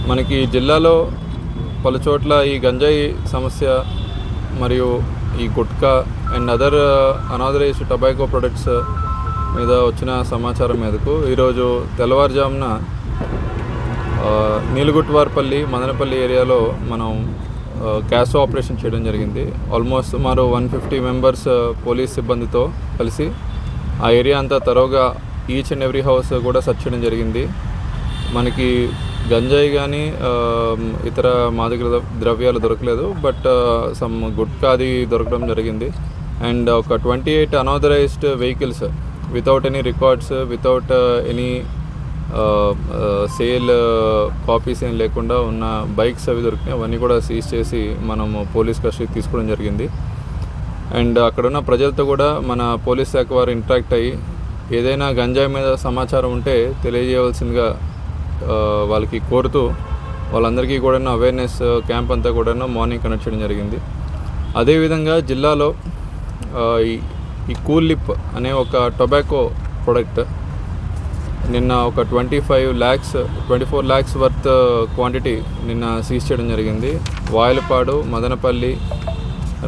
మనకి జిల్లాలో పలుచోట్ల ఈ గంజాయి సమస్య మరియు ఈ gutka and other unauthorised tobacco products మీద వచ్చిన సమాచారం మేరకు ఈరోజు తెల్లవారుజామున నీలుగుట్వార్పల్లి మదనపల్లి ఏరియాలో మనం క్యాష్ ఆపరేషన్ చేయడం జరిగింది. ఆల్మోస్ట్ సుమారు 150 మెంబర్స్ పోలీస్ సిబ్బందితో కలిసి ఆ ఏరియా అంతా తరోగా ఈచ్ అండ్ ఎవ్రీ హౌస్ కూడా సెర్చ్ చేయడం జరిగింది. మనకి గంజాయి కానీ ఇతర మాదక ద్రవ్యాలు దొరకలేదు, బట్ సమ్ గుట్కా అది దొరకడం జరిగింది. అండ్ ఒక 28 unauthorised vehicles without any records, without any sale copies ఏం లేకుండా ఉన్న బైక్స్ అవి దొరికినాయి. అవన్నీ కూడా సీజ్ చేసి మనము పోలీస్ కస్టడీకి తీసుకోవడం జరిగింది. అండ్ అక్కడున్న ప్రజలతో కూడా మన పోలీస్ శాఖ వారు ఇంటరాక్ట్ అయ్యి ఏదైనా గంజాయి మీద సమాచారం ఉంటే తెలియజేయవలసిందిగా వాళ్ళకి కోరుతూ వాళ్ళందరికీ కూడా అవేర్నెస్ క్యాంప్ అంతా కూడా మార్నింగ్ కండక్ట్ చేయడం జరిగింది. అదేవిధంగా జిల్లాలో ఈ కూల్ లిప్ అనే ఒక టొబాకో ప్రొడక్ట్ నిన్న ఒక 24 lakhs వర్త్ క్వాంటిటీ నిన్న సీజ్ చేయడం జరిగింది. వాయలపాడు, మదనపల్లి,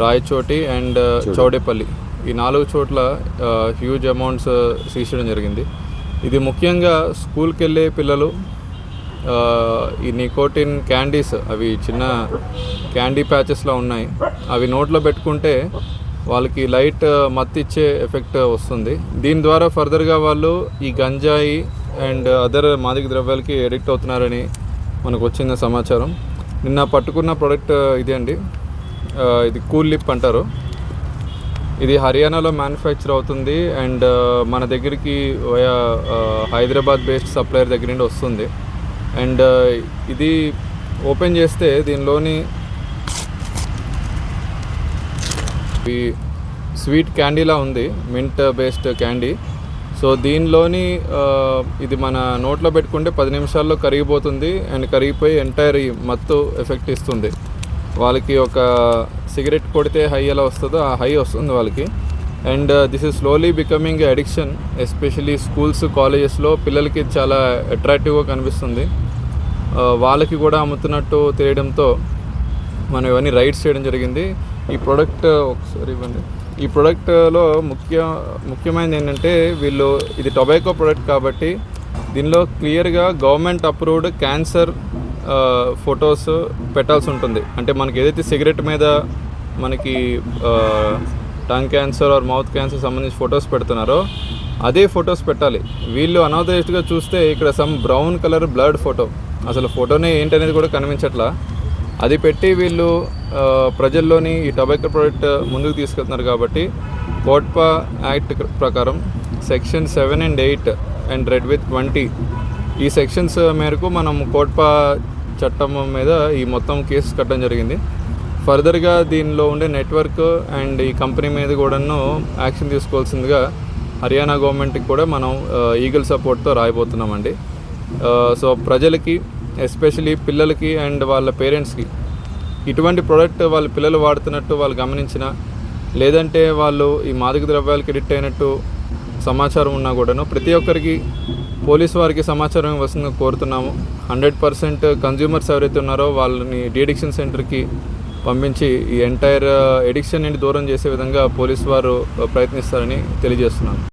రాయచోటి అండ్ చౌడేపల్లి ఈ 4 చోట్ల హ్యూజ్ అమౌంట్స్ సీజ్ చేయడం జరిగింది. ఇది ముఖ్యంగా స్కూల్కి వెళ్ళే పిల్లలు ఈ నికోటిన్ క్యాండీస్, అవి చిన్న క్యాండీ ప్యాచెస్లో ఉన్నాయి, అవి నోట్లో పెట్టుకుంటే వాళ్ళకి లైట్ మత్తిచ్చే ఎఫెక్ట్ వస్తుంది. దీని ద్వారా ఫర్దర్గా వాళ్ళు ఈ గంజాయి అండ్ అదర్ మాదక ద్రవ్యాలకి అడిక్ట్ అవుతున్నారని మనకు వచ్చిన సమాచారం. నిన్న పట్టుకున్న ప్రోడక్ట్ ఇదే అండి, ఇది కూల్ లిప్ అంటారు. ఇది హర్యానాలో మ్యానుఫ్యాక్చర్ అవుతుంది అండ్ మన దగ్గరికి వయా హైదరాబాద్ బేస్డ్ సప్లయర్ దగ్గర నుండి వస్తుంది. అండ్ ఇది ఓపెన్ చేస్తే దీనిలోని స్వీట్ క్యాండీలా ఉంది, మింట్ బేస్డ్ క్యాండీ. సో దీనిలోని ఇది మన నోట్లో పెట్టుకుంటే 10 నిమిషాల్లో కరిగిపోతుంది అండ్ కరిగిపోయి ఎంటైర్ మత్తు ఎఫెక్ట్ ఇస్తుంది. వాళ్ళకి ఒక సిగరెట్ కొడితే హై ఎలా వస్తుందో ఆ హై వస్తుంది వాళ్ళకి. And this is slowly becoming addiction, especially schools, కాలేజెస్లో పిల్లలకి చాలా అట్రాక్టివ్గా కనిపిస్తుంది. వాళ్ళకి కూడా అమ్ముతున్నట్టు తెలియడంతో మనం ఇవన్నీ రైడ్స్ చేయడం జరిగింది. ఈ ప్రోడక్ట్ ఒకసారి ఇవ్వండి. ఈ ప్రోడక్ట్లో ముఖ్యమైనది ఏంటంటే వీళ్ళు ఇది టొబాకో ప్రోడక్ట్ కాబట్టి దీనిలో క్లియర్గా గవర్నమెంట్ అప్రూవ్డ్ క్యాన్సర్ ఫొటోస్ పెట్టాల్సి ఉంటుంది. అంటే మనకి ఏదైతే సిగరెట్ మీద మనకి tongue cancer are mouth cancer సంబంధించి ఫొటోస్ పెడుతున్నారో అదే ఫొటోస్ పెట్టాలి. వీళ్ళు అనాథరైజ్డ్గా చూస్తే ఇక్కడ some brown colour blood photo, అసలు ఫోటోనే ఏంటనేది కూడా కనిపించట్లా, అది పెట్టి వీళ్ళు ప్రజల్లోని ఈ టొబాకో ప్రోడక్ట్ ముందుకు తీసుకెళ్తున్నారు. కాబట్టి కోట్పా యాక్ట్ ప్రకారం section 7 and 8 and red with 20 ఈ సెక్షన్స్ మేరకు మనం కోట్పా చట్టం మీద ఈ మొత్తం కేసు కట్టడం జరిగింది. ఫర్దర్గా దీనిలో ఉండే నెట్వర్క్ అండ్ ఈ కంపెనీ మీద కూడాను యాక్షన్ తీసుకోవాల్సిందిగా హర్యానా గవర్నమెంట్కి కూడా మనం ఈగల్ సపోర్ట్తో రాయబోతున్నామండి. సో ప్రజలకి, ఎస్పెషలీ పిల్లలకి అండ్ వాళ్ళ పేరెంట్స్కి ఇటువంటి ప్రోడక్ట్ వాళ్ళ పిల్లలు వాడుతున్నట్టు వాళ్ళు గమనించిన, లేదంటే వాళ్ళు ఈ మాదక ద్రవ్యాలకు అడిక్ట్ అయినట్టు సమాచారం ఉన్నా కూడాను ప్రతి ఒక్కరికి పోలీసు వారికి సమాచారం వస్తుందని కోరుతున్నాము. 100% కన్జ్యూమర్స్ ఎవరైతే ఉన్నారో వాళ్ళని డీఅడిక్షన్ సెంటర్కి పంపించి ఈ ఎంటైర్ ఎడిక్షన్ నుండి దూరం చేసే విధంగా పోలీసు వారు ప్రయత్నిస్తారని తెలియజేస్తున్నాను.